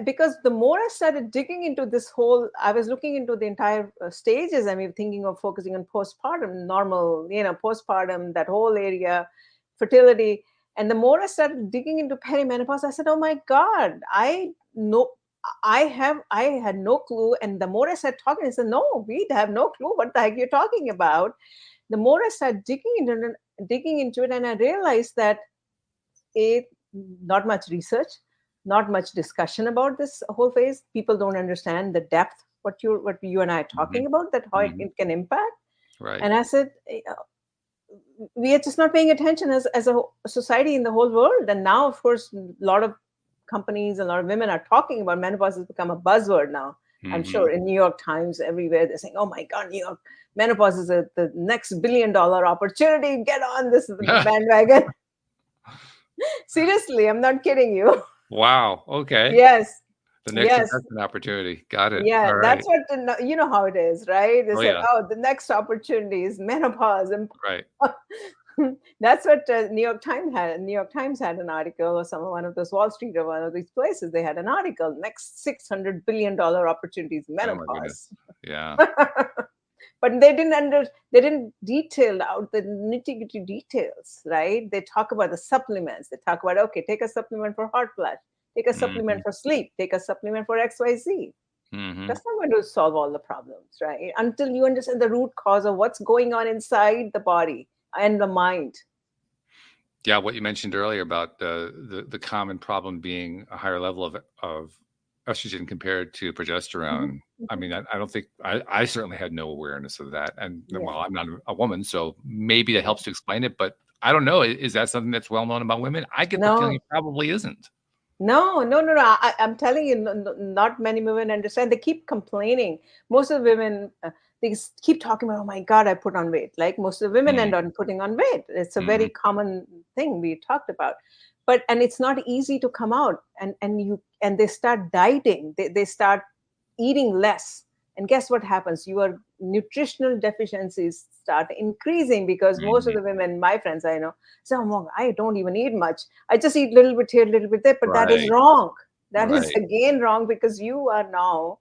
because the more I started digging into this whole, I was looking into the entire stages. I mean, thinking of focusing on postpartum, normal, postpartum, that whole area, fertility. And the more I started digging into perimenopause, I said, "Oh my God, I know." I had no clue. And the more I started talking, I said, "No, we have no clue what the heck you're talking about." The more I started digging into it, and I realized that a not much research, not much discussion about this whole phase. People don't understand the depth what you and I are mhm, talking about, that how it, mhm. it can impact. Right. And I said, we are just not paying attention as a society in the whole world. And now, of course, a lot of companies, a lot of women are talking about menopause. Has become a buzzword now. I'm Hmm. sure in New York Times, everywhere they're saying, "Oh my God, New York menopause is the next $1 billion opportunity. Get on this bandwagon." Seriously, I'm not kidding you. Wow. Okay. Yes, The next yes, investment opportunity. Got it. yeah. All right. That's what you know how it is, right? They Oh said, yeah. "Oh, the next opportunity is menopause," and Right. That's what New York Times had. New York Times had an article, or one of those Wall Street or one of these places. They had an article. Next $600 billion opportunities, Oh my goodness. menopause. Yeah. But they didn't detail out the nitty-gritty details, right? They talk about the supplements. They talk about, okay, take a supplement for heart flash, take a supplement Hmm. for sleep, take a supplement for XYZ. Hmm. That's not going to solve all the problems, right? Until you understand the root cause of what's going on inside the body and the mind. Yeah, what you mentioned earlier about the common problem being a higher level of estrogen compared to Mhm, progesterone. I mhm. mean, I don't think I certainly had no awareness of that. And Yeah, well, I'm not a woman, so maybe that yeah. helps to explain it. But I don't know. Is that something that's well known about women? I get the feeling No, it probably isn't. no, no, no, no. I'm telling you, not many women understand. They keep complaining. Most of the women, keep talking about, oh my God, I put on weight. Like most of the women Mm, end on putting on weight. It's a very mhm, common thing we talked about. But and it's not easy to come out. And they start dieting. They start eating less. And guess what happens? Your nutritional deficiencies start increasing because most of mhm. the women, my friends I know, say, oh, Mom, I don't even eat much. I just eat a little bit here, a little bit there. But that is Right, wrong. That is right. again wrong because you are now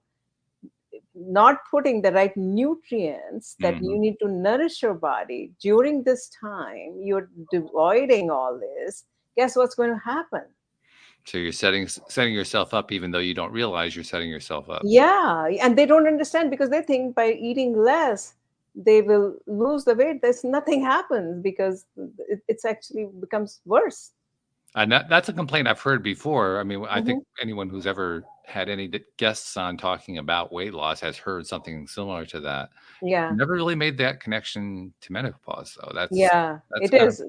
not putting the right nutrients that you Mhm. need to nourish your body during this time. You're avoiding all this. Guess what's going to happen? So you're setting yourself up, even though you don't realize you're setting yourself up. Yeah, and they don't understand because they think by eating less, they will lose the weight. There's nothing happens because it's actually becomes worse. And that's a complaint I've heard before. I mean, I think Hmm. anyone who's ever had any guests on talking about weight loss has heard something similar to that. Yeah, Never really made that connection to menopause, though. yeah, That's it kind of is.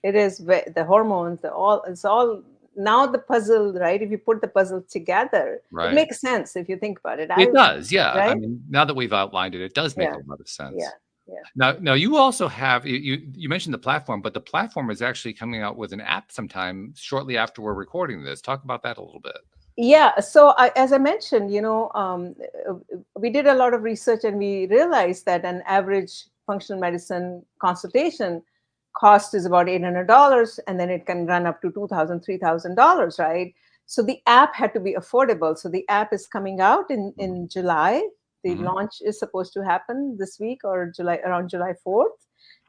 It is the hormones, it's all now the puzzle, right? If you put the puzzle together, it right. makes sense if you think about it. It does, yeah. I Right? mean, now that we've outlined it, it does make a Yeah, lot of yeah, sense. yeah. Now, you also have you mentioned the platform, but the platform is actually coming out with an app sometime shortly after we're recording this. Talk about that a little bit. Yeah. So, as I mentioned, uh, we did a lot of research and we realized that an average functional medicine consultation cost is about $800, and then it can run up to $2,000, $3,000, right? So the app had to be affordable. So the app is coming out Mhm, in July. The mhm, launch is supposed to happen this week or July, around July 4th.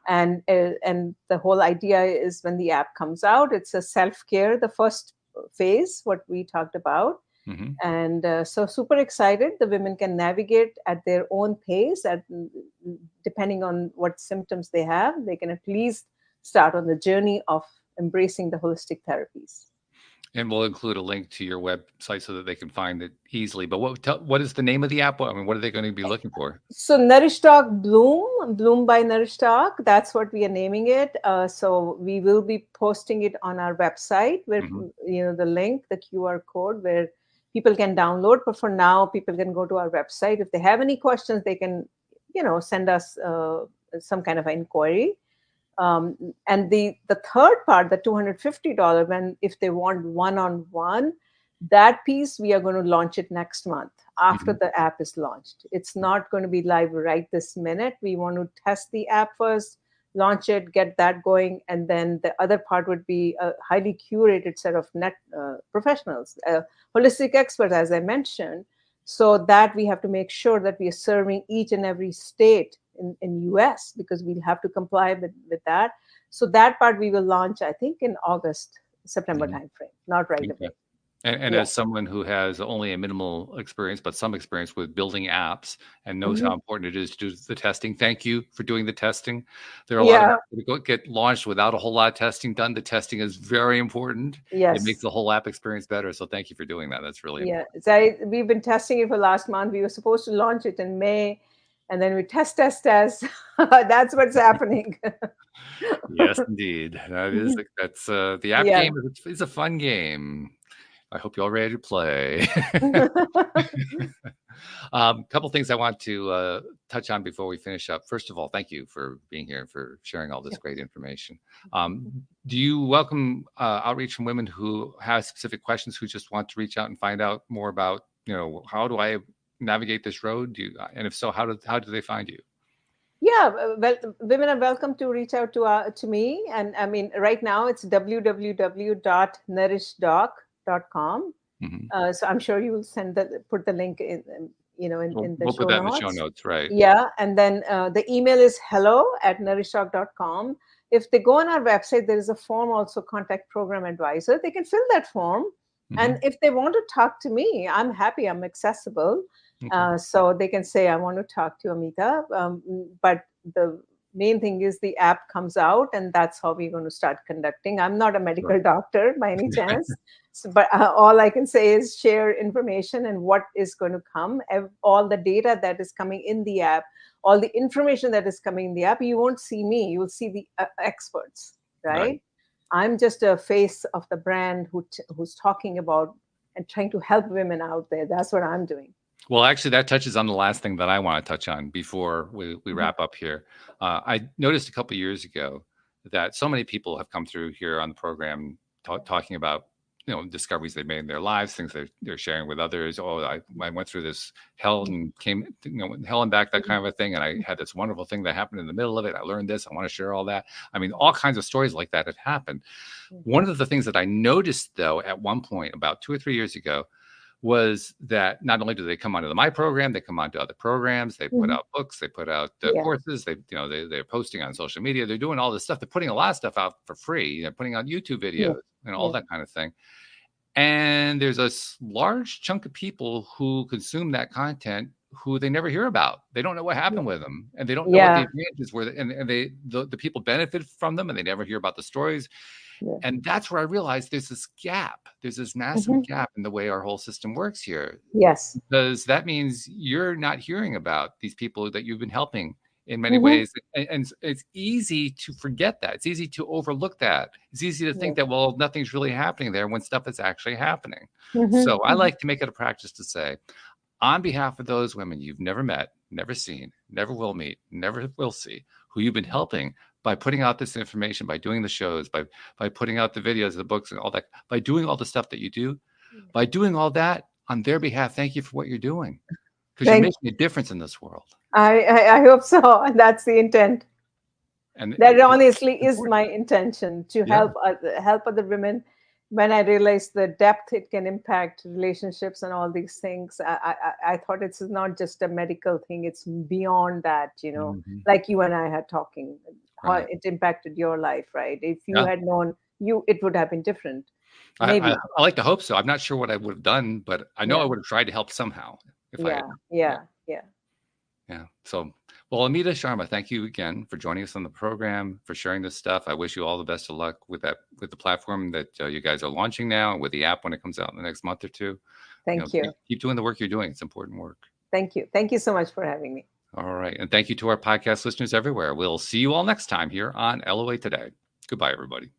And the whole idea is when the app comes out, it's a self care, the first phase, what we talked about. mhm. And so super excited. The women can navigate at their own pace, depending on what symptoms they have. They can at least start on the journey of embracing the holistic therapies. And we'll include a link to your website so that they can find it easily. But what is the name of the app? I mean, what are they going to be looking for? So Nourish Talk Bloom by Nourish Talk. That's what we are naming it. So we will be posting it on our website, where Mhm. the link, the QR code, where people can download. But for now, people can go to our website. If they have any questions, they can send us some kind of inquiry. And the third part, the $250, when if they want one-on-one, that piece we are going to launch it next month after Mhm. the app is launched. It's not going to be live right this minute. We want to test the app first, launch it, get that going, and then the other part would be a highly curated set of net professionals, holistic experts, as I mentioned, so that we have to make sure that we are serving each and every state in US, because we'll have to comply with that. So that part we will launch, I think, in August, September Mhm. timeframe, not right Okay. away. And Yeah. as someone who has only a minimal experience, but some experience with building apps and knows how Mhm. important it is to do the testing, thank you for doing the testing. There are a lot of Yeah. apps that get launched without a whole lot of testing done. The testing is very important. It makes Yes. the whole app experience better. So thank you for doing that. That's really Yeah. important. We've been testing it for last month. We were supposed to launch it in May, and then we test. That's what's happening. Yes, indeed. That's the app Yeah. game is a fun game. I hope you're all ready to play. Couple things I want to touch on before we finish up. First of all, thank you for being here, for sharing all this Sure. great information. Do you welcome outreach from women who have specific questions, who just want to reach out and find out more about, how do I navigate this road? And if so, how do they find you? Yeah, well, women are welcome to reach out to me, and I mean, right now it's www.nourishdoc.com. Hmm. So I'm sure you will put the link in the We'll put show that in the show notes. notes, right? Yeah, and then the email is hello@nourishdoc.com. If they go on our website, there is a form also, contact program advisor. They can fill that form, and Hmm. if they want to talk to me, I'm happy. I'm accessible, Okay. so they can say, "I want to talk to Amita." But the main thing is the app comes out, and that's how we're going to start conducting. I'm not a Sure. medical doctor by any chance, so, but all I can say is share information and what is going to come, all the data that is coming in the app, all the information that is coming in the app. You won't see me, you will see the experts, Right. right? I'm just a face of the brand who's talking about and trying to help women out there. That's what I'm doing. Well, actually, that touches on the last thing that I want to touch on before we Mhm. wrap up here. I noticed a couple years ago that so many people have come through here on the program talking about discoveries they've made in their lives, things they're sharing with others. Oh, I went through this hell and came hell and back, that kind of a thing, and I had this wonderful thing that happened in the middle of it. I learned this. I want to share all that. I mean, all kinds of stories like that have happened. One of the things that I noticed, though, at one point about 2 or 3 years ago, was that not only do they come onto my program, they come onto other programs, they put Mhm. out books, they put out Yeah. courses, they're posting on social media, they're doing all this stuff, they're putting a lot of stuff out for free, they're putting out YouTube Yeah. videos and all Yeah. that kind of thing. And there's a large chunk of people who consume that content who they never hear about. They don't know what happened with them, and they don't know what the Yeah. advantages were, and the people benefit from them, and they never hear about the stories. Yeah. And that's where I realized there's this gap. There's this massive Mhm. gap in the way our whole system works here, Yes. because that means you're not hearing about these people that you've been helping in many Mhm. ways. And it's easy to forget that. It's easy to overlook that. It's easy to Yeah. think that, well, nothing's really happening there when stuff is actually happening. Mhm. So I Mhm. like to make it a practice to say, on behalf of those women you've never met, never seen, never will meet, never will see, who you've been helping by putting out this information, by doing the shows, by putting out the videos, the books, and all that, by doing all the stuff that you do, by doing all that on their behalf, thank you for what you're doing, because you're Thank making a difference in this world. I hope so. That's the intent. And That it's honestly is important. my intention, to Yeah. help other women. When I realized the depth it can impact relationships and all these things, I thought it's not just a medical thing, it's beyond that, Mhm. like you and I had talking, how Right. it impacted your life, right? If you Yeah. had known, it would have been different, I maybe. like to hope so. I'm not sure what I would have done, but I know I Yeah. would have tried to help somehow if I had. Yeah. Yeah. Yeah. Yeah. Yeah. So, well, Amita, Sharma, thank you again for joining us on the program, for sharing this stuff. I wish you all the best of luck with with the platform that you guys are launching now, and with the app when it comes out in the next month or two. Thank you. Keep doing the work you're doing. It's important work. Thank you. Thank you so much for having me. All right. And thank you to our podcast listeners everywhere. We'll see you all next time here on LOA Today. Goodbye, everybody.